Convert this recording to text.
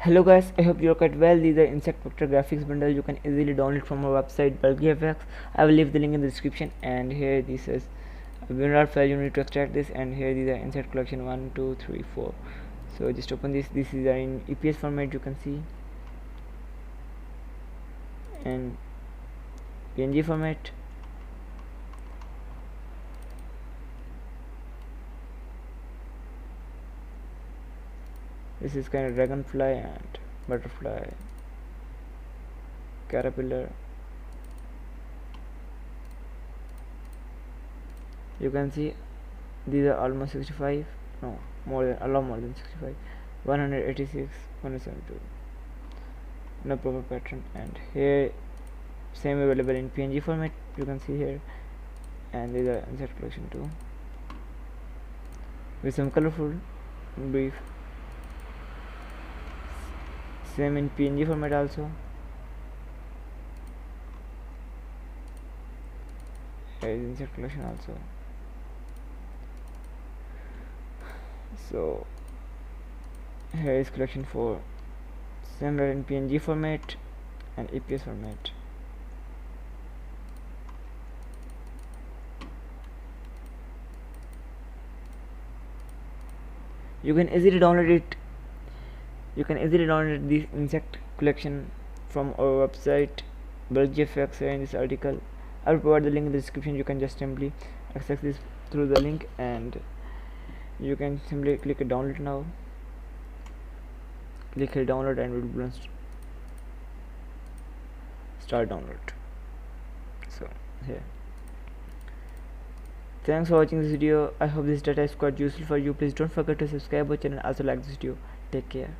Hello guys, I hope you're quite well. These are insect vector graphics bundle you can easily download from our website GFX. I will leave the link in the description. And here this is a WinRAR file. You need to extract this, and here these are insect collection 1 2 3 4. So just open this. This is in EPS format, you can see, and PNG format. This is kind of dragonfly and butterfly, caterpillar. You can see these are almost 65, no, a lot more than 65, 186, 172, no proper pattern. And here same available in PNG format, you can see here. And these are insect collection too, with some colorful brief. Same in PNG format also. Here is insect collection also. So here is collection 4, similar in PNG format and EPS format. You can easily download it. You can easily download this insect collection from our website GFX. Here in this article, I will provide the link in the description. You can just simply access this through the link, and you can simply click download now. Click here download, and it will start download. So here. Thanks for watching this video. I hope this data is quite useful for you. Please don't forget to subscribe our channel. Also like this video. Take care.